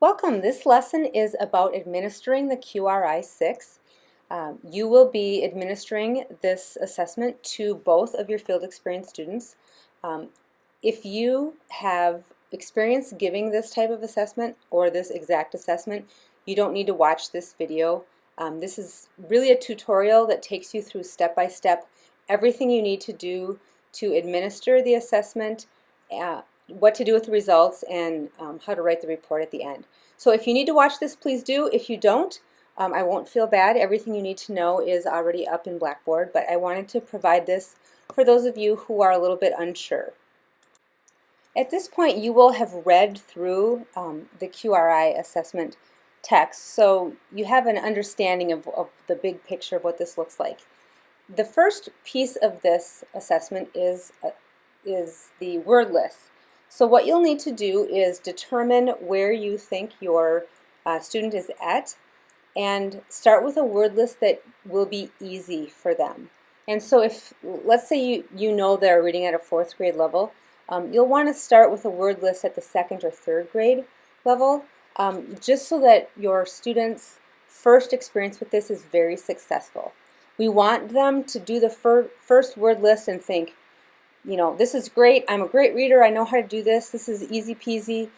Welcome. This lesson is about administering the QRI-6. You will be administering this assessment to both of your field experience students. Um, if you have experience giving this type of assessment or this exact assessment, you don't need to watch this video. This is really a tutorial that takes you through step-by-step everything you need to do to administer the assessment, what to do with the results, and how to write the report at the end. So if you need to watch this, please do. If you don't, I won't feel bad. Everything you need to know is already up in Blackboard, but I wanted to provide this for those of you who are a little bit unsure. At this point, you will have read through the QRI assessment text, so you have an understanding of the big picture of what this looks like. The first piece of this assessment is the word list. So what you'll need to do is determine where you think your student is at and start with a word list that will be easy for them. And so if, let's say you know they're reading at a 4th grade level, you'll want to start with a word list at the 2nd or 3rd grade level, just so that your students' first experience with this is very successful. We want them to do the first word list and think, you know, this is great, I'm a great reader, I know how to do this, this is easy peasy.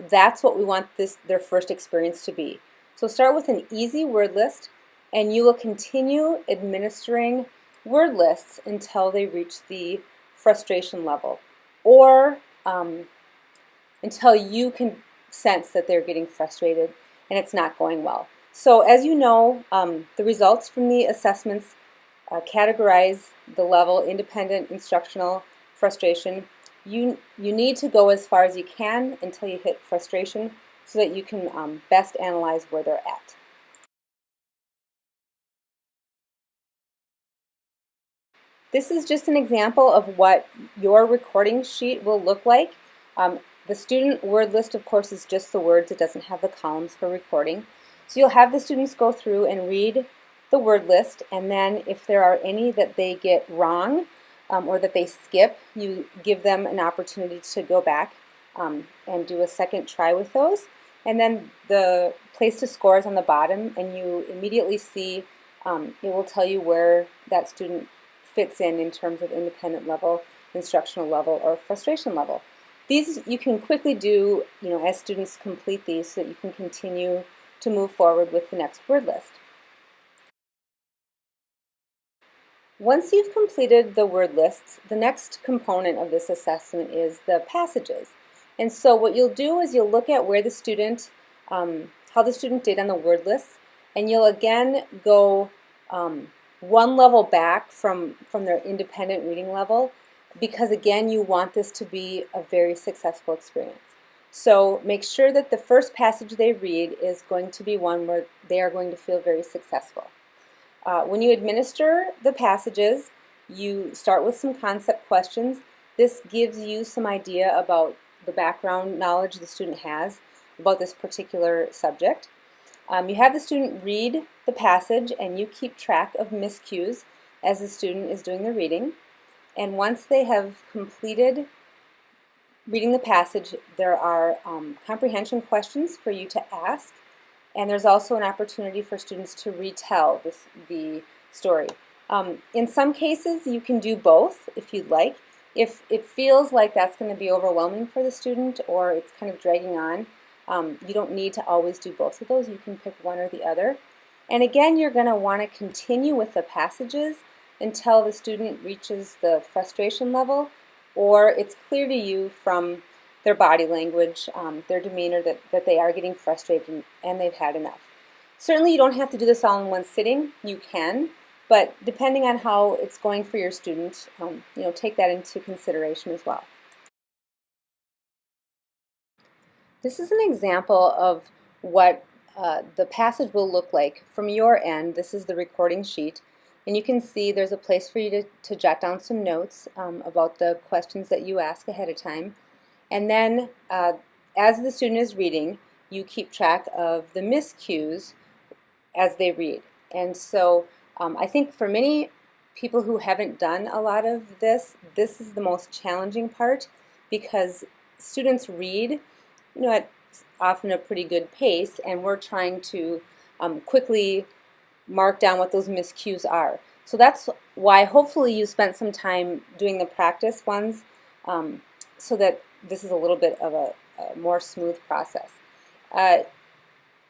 That's what we want their first experience to be. So start with an easy word list, and you will continue administering word lists until they reach the frustration level, or until you can sense that they're getting frustrated and it's not going well. So as you know, the results from the assessments categorize the level: independent, instructional, frustration. You need to go as far as you can until you hit frustration so that you can best analyze where they're at. This is just an example of what your recording sheet will look like. The student word list, of course, is just the words. It doesn't have the columns for recording. So you'll have the students go through and read the word list, and then if there are any that they get wrong or that they skip, you give them an opportunity to go back and do a second try with those. And then the place to score is on the bottom, and you immediately see it will tell you where that student fits in terms of independent level, instructional level, or frustration level. These you can quickly do, you know, as students complete these, so that you can continue to move forward with the next word list. Once you've completed the word lists, the next component of this assessment is the passages. And so what you'll do is you'll look at where the student, how the student did on the word lists, and you'll again go one level back from their independent reading level, because again you want this to be a very successful experience. So make sure that the first passage they read is going to be one where they are going to feel very successful. When you administer the passages, you start with some concept questions. This gives you some idea about the background knowledge the student has about this particular subject. You have the student read the passage, and you keep track of miscues as the student is doing the reading. And once they have completed reading the passage, there are comprehension questions for you to ask. And there's also an opportunity for students to retell the story. In some cases, you can do both if you'd like. If it feels like that's going to be overwhelming for the student, or it's kind of dragging on, you don't need to always do both of those. You can pick one or the other. And again, you're going to want to continue with the passages until the student reaches the frustration level, or it's clear to you from their body language, their demeanor, that they are getting frustrated and they've had enough. Certainly you don't have to do this all in one sitting. You can, but depending on how it's going for your student, you know, take that into consideration as well. This is an example of what the passage will look like from your end. This is the recording sheet, and you can see there's a place for you to jot down some notes about the questions that you ask ahead of time. And then as the student is reading, you keep track of the miscues as they read. And so I think for many people who haven't done a lot of this is the most challenging part, because students read, you know, at often a pretty good pace, and we're trying to quickly mark down what those miscues are. So that's why hopefully you spent some time doing the practice ones so that this is a little bit of a more smooth process.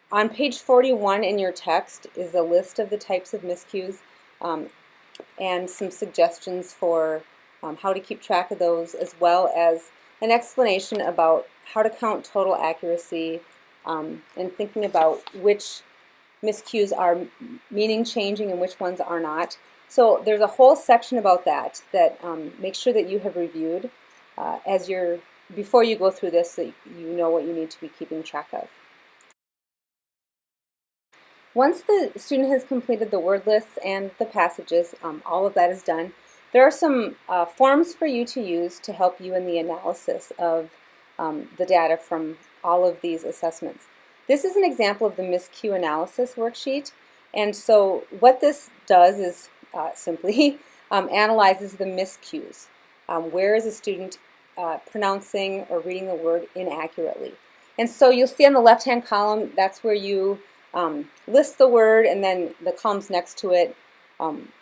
On page 41 in your text is a list of the types of miscues and some suggestions for how to keep track of those, as well as an explanation about how to count total accuracy and thinking about which miscues are meaning changing and which ones are not. So there's a whole section about that make sure that you have reviewed before you go through this, so you know what you need to be keeping track of. Once the student has completed the word lists and the passages, all of that is done, there are some forms for you to use to help you in the analysis of the data from all of these assessments. This is an example of the miscue analysis worksheet, and so what this does is simply analyzes the miscues. Where is a student pronouncing or reading the word inaccurately? And so you'll see on the left-hand column, that's where you list the word, and then the columns next to it,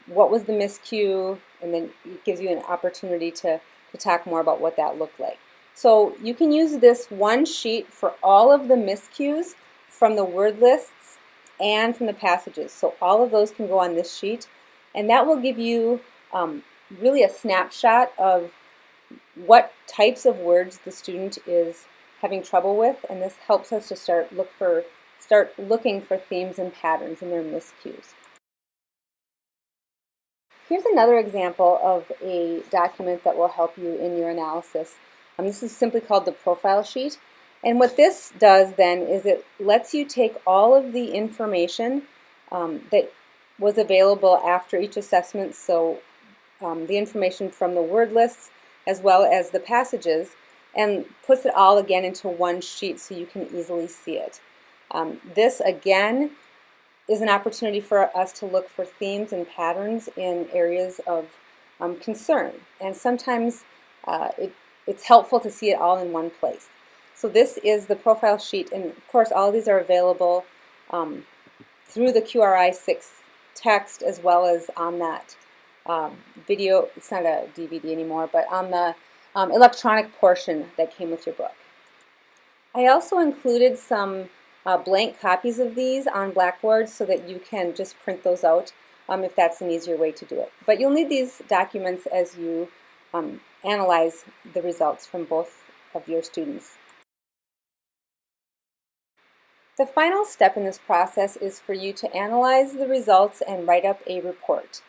what was the miscue, and then it gives you an opportunity to talk more about what that looked like. So you can use this one sheet for all of the miscues from the word lists and from the passages. So all of those can go on this sheet, and that will give you really a snapshot of what types of words the student is having trouble with, and this helps us to start looking for themes and patterns in their miscues. Here's another example of a document that will help you in your analysis. This is simply called the profile sheet, and what this does then is it lets you take all of the information that was available after each assessment, so the information from the word lists as well as the passages, and puts it all again into one sheet so you can easily see it. This again is an opportunity for us to look for themes and patterns in areas of concern, and sometimes it's helpful to see it all in one place. So this is the profile sheet, and of course all of these are available through the QRI 6 text, as well as on that video. It's not a DVD anymore, but on the electronic portion that came with your book. I also included some blank copies of these on Blackboard so that you can just print those out if that's an easier way to do it. But you'll need these documents as you analyze the results from both of your students. The final step in this process is for you to analyze the results and write up a report.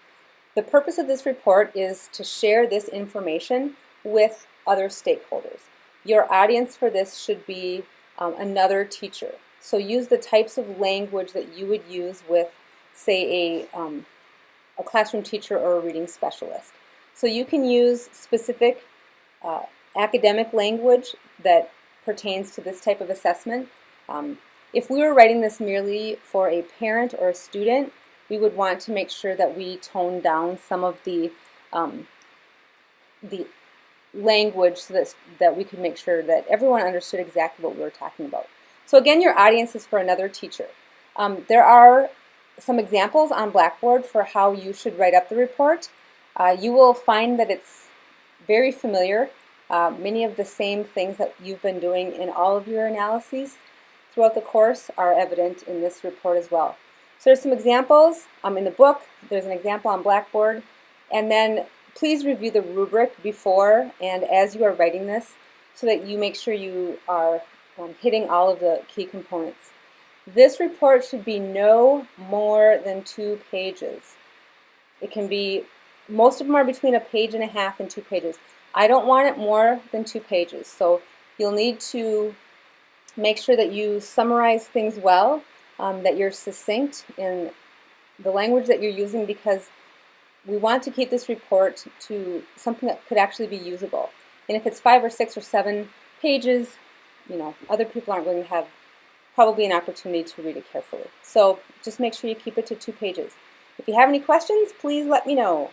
The purpose of this report is to share this information with other stakeholders. Your audience for this should be another teacher. So use the types of language that you would use with, say, a classroom teacher or a reading specialist. So you can use specific academic language that pertains to this type of assessment. If we were writing this merely for a parent or a student, we would want to make sure that we tone down some of the language so that we could make sure that everyone understood exactly what we were talking about. So again, your audience is for another teacher. There are some examples on Blackboard for how you should write up the report. You will find that it's very familiar. Many of the same things that you've been doing in all of your analyses throughout the course are evident in this report as well. So there's some examples in the book. There's an example on Blackboard. And then please review the rubric before and as you are writing this so that you make sure you are hitting all of the key components. This report should be no more than 2 pages. It can be, most of them are between 1.5 pages and 2 pages. I don't want it more than 2 pages, so you'll need to make sure that you summarize things well, that you're succinct in the language that you're using, because we want to keep this report to something that could actually be usable. And if it's 5 or 6 or 7 pages, other people aren't going to have probably an opportunity to read it carefully. So just make sure you keep it to 2 pages. If you have any questions, please let me know.